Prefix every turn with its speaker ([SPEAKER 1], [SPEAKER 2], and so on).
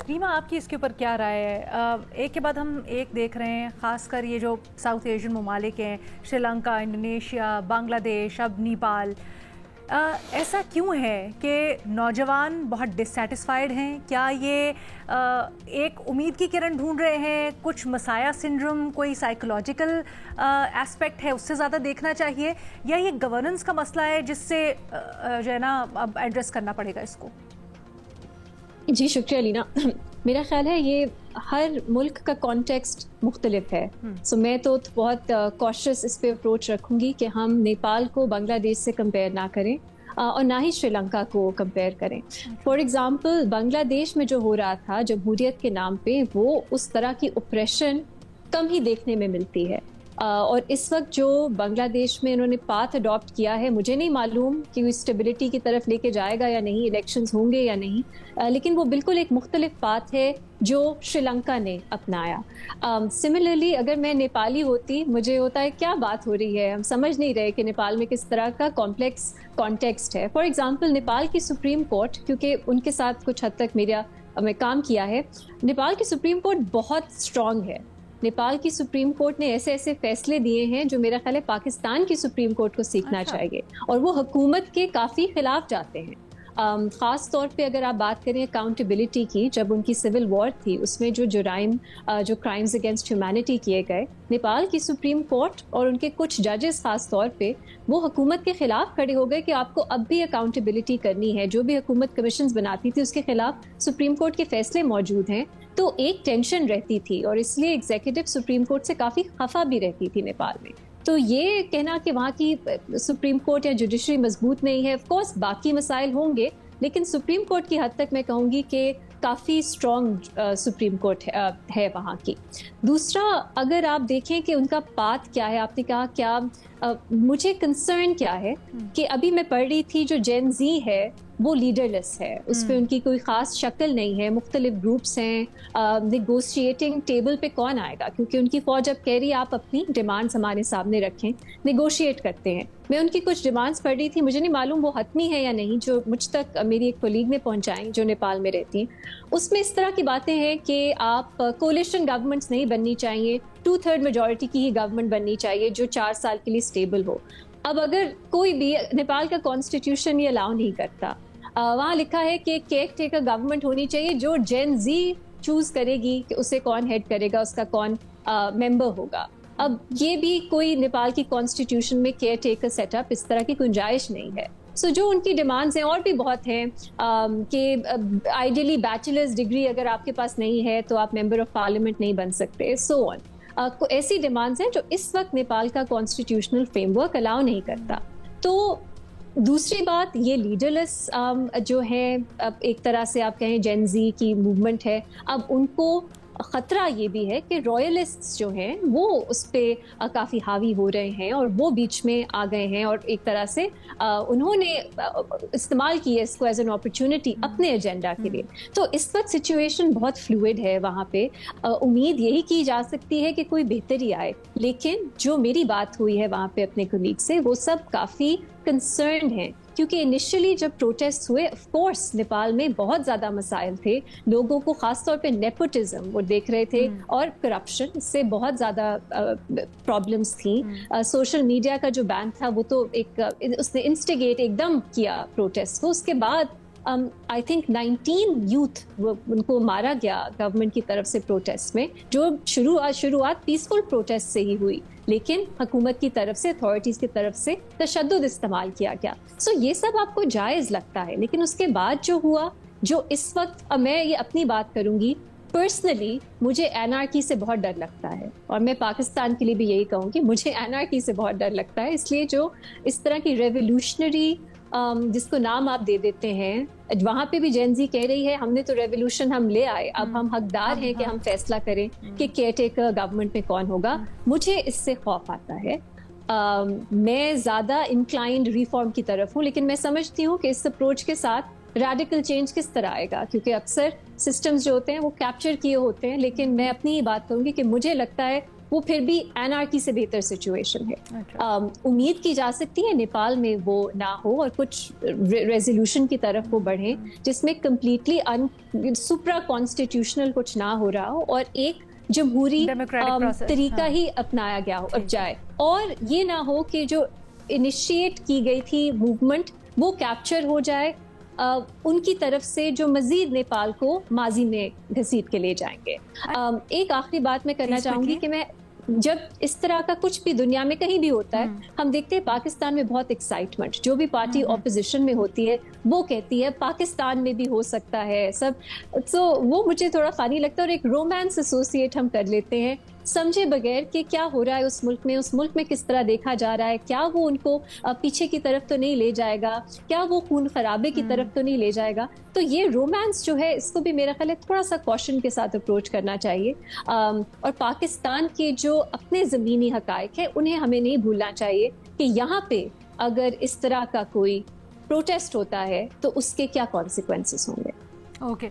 [SPEAKER 1] रीमा, आपकी इसके ऊपर क्या राय है? एक के बाद हम एक देख रहे हैं, ख़ासकर ये जो साउथ एशियन ममालिक हैं, श्रीलंका, इंडोनेशिया, बांग्लादेश, अब नेपाल। ऐसा क्यों है कि नौजवान बहुत डिससेटिस्फाइड हैं? क्या ये एक उम्मीद की किरण ढूंढ रहे हैं? कुछ मसाया सिंड्रोम, कोई साइकोलॉजिकल एस्पेक्ट है, उससे ज़्यादा देखना चाहिए, या ये गवर्नेंस का मसला है जिससे जो है ना अब एड्रेस करना पड़ेगा इसको?
[SPEAKER 2] जी शुक्रिया लीना। मेरा ख्याल है ये हर मुल्क का कॉन्टेक्स्ट मुख्तलिफ है। सो मैं तो बहुत कॉशियस इस पे अप्रोच रखूंगी कि हम नेपाल को बांग्लादेश से कंपेयर ना करें और ना ही श्रीलंका को कंपेयर करें। फॉर एग्जांपल बांग्लादेश में जो हो रहा था जमहूरियत के नाम पे, वो उस तरह की ऑपरेशन कम ही देखने में मिलती है। और इस वक्त जो बांग्लादेश में इन्होंने पाथ अडॉप्ट किया है, मुझे नहीं मालूम कि वो स्टेबिलिटी की तरफ लेके जाएगा या नहीं, इलेक्शंस होंगे या नहीं, लेकिन वो बिल्कुल एक मुख्तलिफ पाथ है जो श्रीलंका ने अपनाया। सिमिलरली अगर मैं नेपाली होती, मुझे होता है क्या बात हो रही है, हम समझ नहीं रहे कि नेपाल में किस तरह का कॉम्प्लेक्स कॉन्टेक्स्ट है। फॉर एग्जाम्पल नेपाल की सुप्रीम कोर्ट, क्योंकि उनके साथ कुछ हद तक मैं काम किया है, नेपाल की सुप्रीम कोर्ट बहुत स्ट्रांग है। नेपाल की सुप्रीम कोर्ट ने ऐसे ऐसे फैसले दिए हैं जो मेरा ख्याल है पाकिस्तान की सुप्रीम कोर्ट को सीखना चाहिए, और वो हुकूमत के काफ़ी खिलाफ जाते हैं। ख़ास तौर पे अगर आप बात करें अकाउंटेबिलिटी की, जब उनकी सिविल वॉर थी उसमें जो जो क्राइम्स अगेंस्ट ह्यूमैनिटी किए गए, नेपाल की सुप्रीम कोर्ट और उनके कुछ जजेस ख़ास तौर पे वो हुकूमत के खिलाफ खड़े हो गए कि आपको अब भी अकाउंटेबिलिटी करनी है। जो भी हुकूमत कमीशंस बनाती थी उसके खिलाफ सुप्रीम कोर्ट के फैसले मौजूद हैं। तो एक टेंशन रहती थी और इसलिए एग्जीक्यूटिव सुप्रीम कोर्ट से काफ़ी खफा भी रहती थी नेपाल में। तो ये कहना कि वहाँ की सुप्रीम कोर्ट या जुडिशरी मजबूत नहीं है, ऑफ कोर्स बाकी मसाइल होंगे, लेकिन सुप्रीम कोर्ट की हद तक मैं कहूँगी कि काफ़ी स्ट्रॉन्ग सुप्रीम कोर्ट है वहाँ की। दूसरा, अगर आप देखें कि उनका पाथ क्या है, आपने कहा क्या मुझे कंसर्न क्या है कि अभी मैं पढ़ रही थी जो जेन ज़ी है वो लीडरलेस है, उस पर उनकी कोई ख़ास शक्ल नहीं है, मुख्तलिफ ग्रुप्स हैं। नेगोशिएटिंग टेबल पे कौन आएगा, क्योंकि उनकी फ़ौज अब कह रही है आप अपनी डिमांड्स हमारे सामने रखें, नेगोशिएट करते हैं। मैं उनकी कुछ डिमांड्स पढ़ रही थी, मुझे नहीं मालूम वो हतमी है या नहीं, जो मुझ तक मेरी एक कोलीग ने पहुंचाई जो नेपाल में रहती हैं। उसमें इस तरह की बातें हैं कि आप कोलिशन गवर्नमेंट्स नहीं बननी चाहिए, 2/3 मेजॉरिटी की ही गवर्नमेंट बननी चाहिए जो 4 साल के लिए स्टेबल हो। अब अगर कोई भी, नेपाल का कॉन्स्टिट्यूशन ये अलाउ नहीं करता, वहाँ लिखा है कि केयर टेकर गवर्नमेंट होनी चाहिए जो जेन जी चूज करेगी कि उसे कौन हेड करेगा, उसका कौन मेंबर होगा। अब ये भी कोई नेपाल की कॉन्स्टिट्यूशन में केयर टेकर सेटअप इस तरह की गुंजाइश नहीं है। सो जो उनकी डिमांड्स हैं और भी बहुत हैं कि आइडियली बैचलर्स डिग्री अगर आपके पास नहीं है तो आप मेंबर ऑफ पार्लियामेंट नहीं बन सकते, सो ऑन। ऐसी डिमांड्स हैं जो इस वक्त नेपाल का कॉन्स्टिट्यूशनल फ्रेमवर्क अलाउ नहीं करता। तो दूसरी बात, ये लीडरलेस जो है, अब एक तरह से आप कहें जेन ज़ी की मूवमेंट है, अब उनको ख़तरा ये भी है कि रॉयलिस्ट्स जो हैं वो उस पर काफ़ी हावी हो रहे हैं और वो बीच में आ गए हैं, और एक तरह से उन्होंने इस्तेमाल की है इसको एज एन अपॉर्चुनिटी अपने एजेंडा के लिए। तो इस वक्त सिचुएशन बहुत फ्लूइड है वहाँ पे। उम्मीद यही की जा सकती है कि कोई बेहतरी आए, लेकिन जो मेरी बात हुई है वहाँ पे अपने कोलीग से, वो सब काफ़ी कंसर्न हैं, क्योंकि इनिशियली जब प्रोटेस्ट हुए, ऑफ कोर्स नेपाल में बहुत ज़्यादा मसाइल थे, लोगों को ख़ास तौर पे नेपोटिज्म वो देख रहे थे और करप्शन, इससे बहुत ज़्यादा प्रॉब्लम्स थी। सोशल मीडिया का जो बैन था वो तो उसने इंस्टिगेट एकदम किया प्रोटेस्ट को। उसके बाद आई थिंक 19 यूथ उनको मारा गया गवर्नमेंट की तरफ से प्रोटेस्ट में, जो शुरुआत पीसफुल प्रोटेस्ट से ही हुई, लेकिन हुकूमत की तरफ से, अथॉरिटीज़ की तरफ से तशद्दुद इस्तेमाल किया गया। सो ये सब आपको जायज़ लगता है, लेकिन उसके बाद जो हुआ, जो इस वक्त, मैं ये अपनी बात करूँगी, पर्सनली मुझे एनआरकी से बहुत डर लगता है, और मैं पाकिस्तान के लिए भी यही कहूँगी, मुझे एनआरकी से बहुत डर लगता है। इसलिए जो इस तरह की रेवोल्यूशनरी जिसको नाम आप दे देते हैं, वहाँ पे भी जेन ज़ी कह रही है हमने तो रेवोल्यूशन हम ले आए, अब हम हकदार हैं कि हम फैसला करें कि केयर टेकर गवर्नमेंट में कौन होगा। मुझे इससे खौफ आता है। मैं ज़्यादा इंक्लाइंड रिफॉर्म की तरफ हूँ, लेकिन मैं समझती हूँ कि इस अप्रोच के साथ रेडिकल चेंज किस तरह आएगा, क्योंकि अक्सर सिस्टम्स जो होते हैं वो कैप्चर किए होते हैं। लेकिन मैं अपनी ही बात करूँगी कि मुझे लगता है वो फिर भी एनआरकी से बेहतर सिचुएशन है। उम्मीद की जा सकती है नेपाल में वो ना हो और कुछ रेजोल्यूशन की तरफ वो बढ़े जिसमें कम्प्लीटली सुप्रा कॉन्स्टिट्यूशनल कुछ ना हो रहा हो और एक जमहूरी तरीका ही अपनाया गया हो अब जाए, और ये ना हो कि जो इनिशिएट की गई थी मूवमेंट वो कैप्चर हो जाए उनकी तरफ से, जो मजीद नेपाल को माजी में घसीट के ले जाएंगे। एक आखिरी बात मैं करना चाहूंगी कि मैं जब इस तरह का कुछ भी दुनिया में कहीं भी होता है, हम देखते हैं पाकिस्तान में बहुत एक्साइटमेंट, जो भी पार्टी ऑपोजिशन में होती है वो कहती है पाकिस्तान में भी हो सकता है सब, तो वो मुझे थोड़ा फनी लगता है और एक रोमांस एसोसिएट हम कर लेते हैं समझे बगैर कि क्या हो रहा है उस मुल्क में किस तरह देखा जा रहा है, क्या वो उनको पीछे की तरफ तो नहीं ले जाएगा, क्या वो खून खराबे की तरफ तो नहीं ले जाएगा। तो ये रोमांस जो है इसको भी मेरा ख्याल है थोड़ा सा कॉशन के साथ अप्रोच करना चाहिए, और पाकिस्तान के जो अपने ज़मीनी हकायक है उन्हें हमें नहीं भूलना चाहिए कि यहाँ पे अगर इस तरह का कोई प्रोटेस्ट होता है तो उसके क्या कॉन्सिक्वेंसेस होंगे।
[SPEAKER 1] ओके।